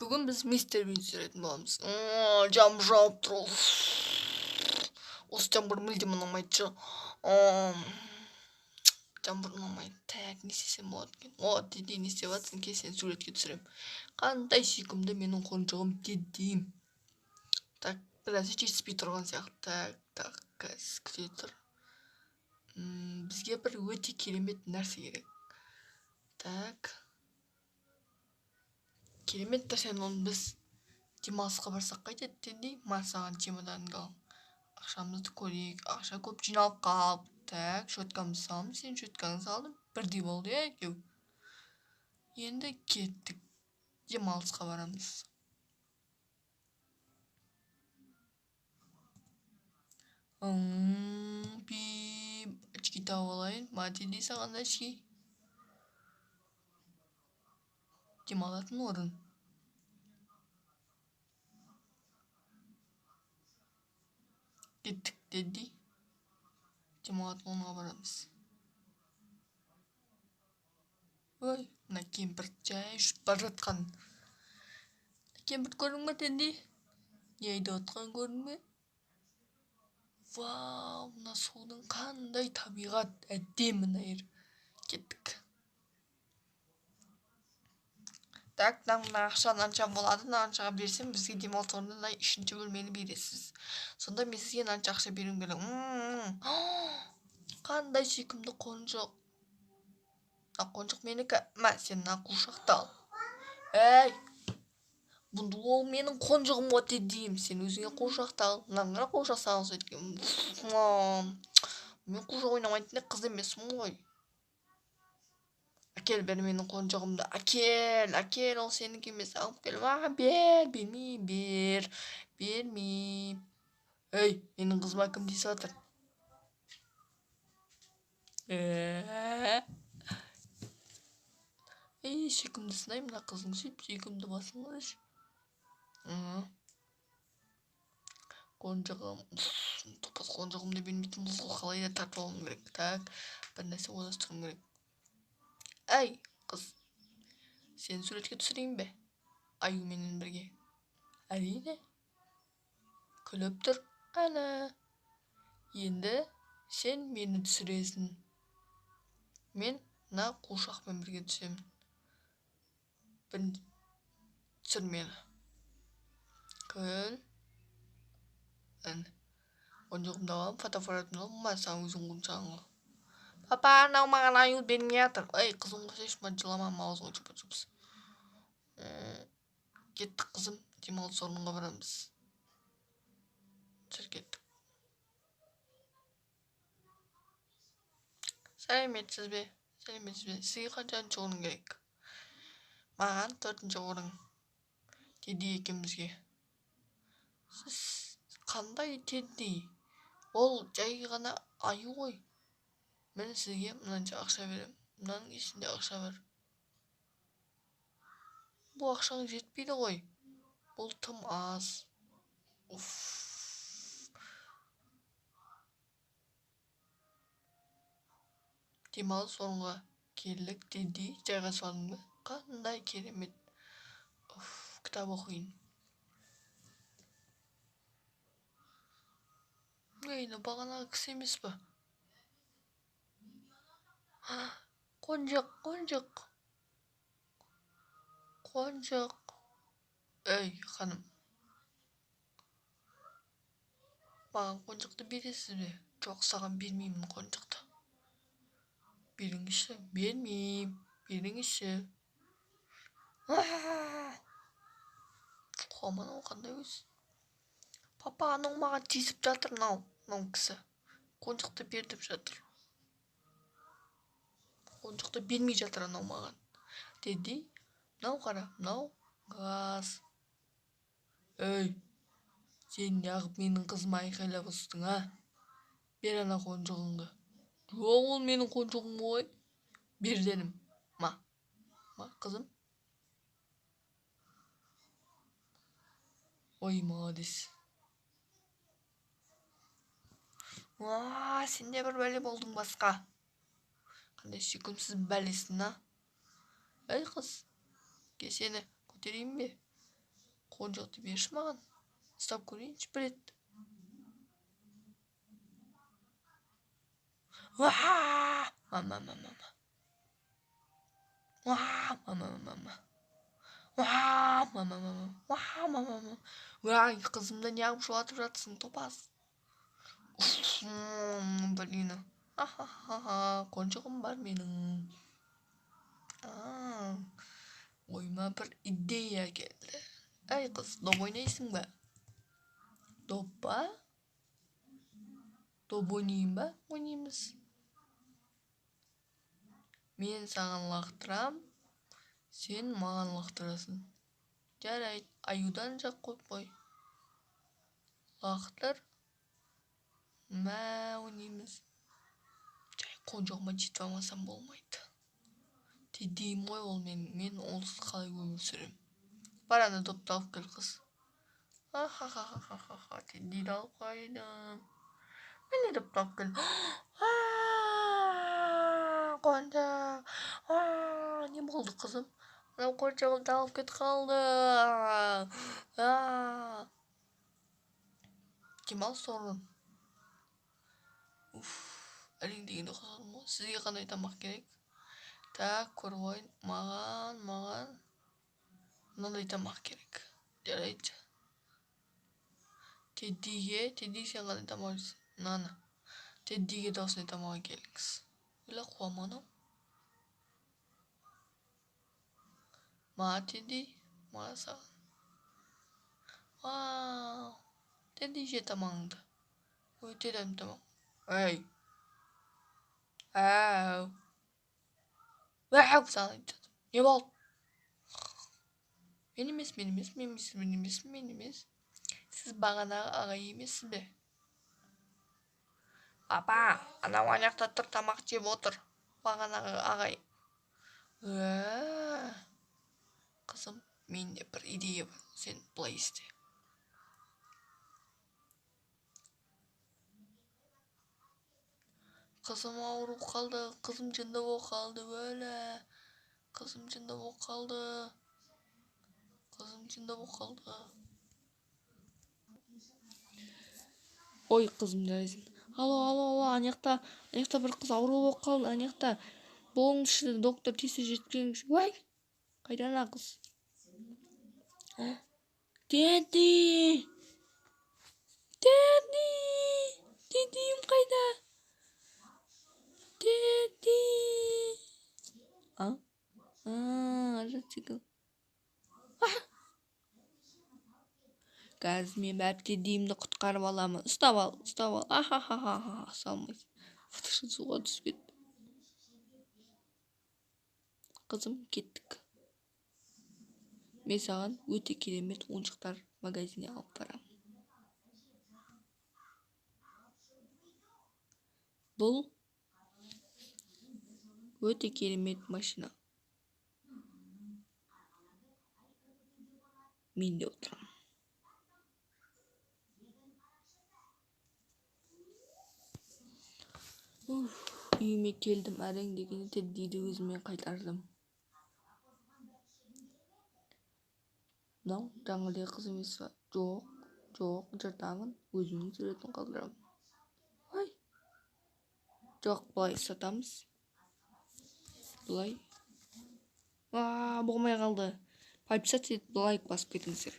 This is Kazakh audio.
Bugün biz Mr. Bean süretin bolamız. Cam jaup tur. Осы жаңбыр мүлдем ұнамайды. Жаңбыр ұнамайды. Так, не істесем болады екен? О, деди, не істеп жатсың? Кел сені суретке түсірем. Қандай сүйкімді менің қонжығым дедим. Так, біраз жетіспей тұрған сияқты. Так, қазір күте тұр. Бізге бір өте керемет нәрсе керек. Так. Керемет нәрсені оны біз демалысқа барсақ қайтеді дедей. Саған чемоданыңды ал. Ақшамызды көрейік. Ақша көп жиналып қалып. Так, щеткамызды саламын. Сен щеткаңды салдың. Бірдей болды, екеу. Енді кеттік. Демалысқа барамыз. Очки тауып алайын. Мати дей саған очки. Демалатын орын. Кеттік деді. Демалатын орынға барамыз. Ой, мына кемпір жай жүріп бара жатқан. Кемпір көрдің бе деді? Не айдап отқан көрдің бе? Вау, мына судың қандай табиғат әдемі найыр. Кеттік. Так, мына ақшаны анша болады, ақшаға берсем, бізге демалыс орнында 3-ші бөлмені бересіз. Сонда мен сізге анша ақша беруім керек. Қандай сүйкімді қонжық. Қонжық менікі. Сен қуыршақты ал. Әй! Бұнды ол менің қонжығым ғой деймін. Сен өзіңе қуыршақты ал. Мынаңға қуыршақ саған сөйткен. Мен қуыршақ ойнамайтын қыз емеспін ғой. Әкел бер менің қонжығымды. Әкел, ол сенікі емес. Алып кел. Бермеймін. Ей, менің қызыма кім дейсіп жатыр? Ей, сүйкімді сынай, мына қыздың сүйкімді басын қойшы. Қонжығым. Топас қонжығымды бермейтін қызға қалай да тартып алуым керек. Так, бір нәрсе ойластыруым керек. Әй, қыз. Сен суретке түсірейін бе? Аюменен бірге. Әрине. Күліп тұр. Ана. Енді сен мені түсіресің. Мен мына қуыршақпен бірге түсемін. Түсір мені. Күл. Қонжығымды аламын, фотоаппаратымды аламын, саған өзің қоншағың ал. Папа, анау маған аю бермей жатыр. Ей, қызым қойсайшы, жылама, аузыңа жұпыс. Кеттік қызым, демалыс орнына барамыз. Жүр кеттік. Сәлеметсіз бе? Сізге қаншаншы орын керек? Маған 4-ші орын. Тедди екеумізге. Сіз қандай Тедди? Ол жай ғана аю ғой. Мен сізге мынанша ақша берем. Мынаның ішінде ақша бар. Бұл ақшаң жетпейді ғой. Бұл тым аз. Демалыс орынға келдік деді. Жайғасып алдың ба? Қандай керемет. Кітап оқиын. Мені бағанағы кісі емес пе? Қонжық. Ей, ханым. Маған қонжықты бересіз бе? Жоқ, саған бермеймін қонжықты. Беріңізші. Бермеймін. Беріңізші. Қоман ол қандай өз? Папа, анау маған тиісіп жатыр, мынау кісі. Қонжықты бер деп жатыр. Қонжықты бермей жатыр анау маған. Деді, мынау қара, мынау газ. Ей, сен неғып менің қызыма айқайлап ұстың, а? Бер ана қонжығыңды. Жоқ, ол менің қонжығым ғой. Бер дедім. Ма, қызым? Ой, молодец. Сен де бір бәле болдың басқа. Қандай сүйкімсіз бәлесін, а? Ей, қыз, сені көтерейін бе? Қонжақты берші маған. Ұстап көрейінші бір рет. Қызымды неғып жылатып жатсың, топас? Блин. Қонжығым бар менің. Ойыма бір идея келді. Әй қыз, доп ойнайсың ба? Доп ба? Доп ойнайын ба? Ойнаймыз. Мен саған лақтырам, сен маған лақтырасың. Жарайды, аюдан жақ қойып қой. Лақтыр. Мә, ойнаймыз. Қонжығыма жетіп алмасам болмайды. Тедейім ғой ол мен олсыз қалай өмір сүрем. Бар ана допты алып кел қыз. Тедейді алып қойдым. Мен допты алып кел. Қонжа. Не болды қызым? Мынау қонжағымды алып кетіп қалды. Демалыс орын. Әрең дегенде қосылдым ғой. Сізге қандай тамақ керек? Так, көріп ойын. Маған мынандай тамақ керек. Жарайды. Тедди сен қандай тамақ жейсің? Наны. Теддиге де осындай тамақ келіңіз. Өлі қуаманау. Ма Тедди, ма саған. Вау. Тедди же тамағыңды. Өте дәм тамақ. Әй. Әу. Саған айтады. Не болды? Мен емес. Сіз бағанағы ағай емессіз бе? Папа, анау аяқта тұр, тамақ жеп отыр. Бағанағы ағай. Қызым, менде бір идея бар. Сен былай істе. Қызым ауыру қалды. Қызым жынды болып қалды. Қызым жынды болып қалды. Ой, қызым жарайсың. Алло, анаяқта бір қыз ауру болып қалды. Анаяқта болыңызшы, доктор тез жеткізіңізші. Ой, қайда ана қыз? Теддиім қайда? Тедди. Қазір мен бәрі теддиімді құтқарып аламын. Ұстап ал. Салмайсың. Суға түсіп кетті. Қызым, кеттік. Мен саған өте керемет ойыншықтар магазиніне алып барам. Бұл өте керемет машина. Мен де отырам. Үйіме келдім, әрең дегенде Теддиді өзіме қайтардым. Мынау жаңылдың қыз емес па? Жоқ, жыртамын, өзімнің суретін қалдырамын. Жоқ, былай сатамыз. Былай. Болмай қалды. Пайпсат етіп лайк басып кетіңіздер.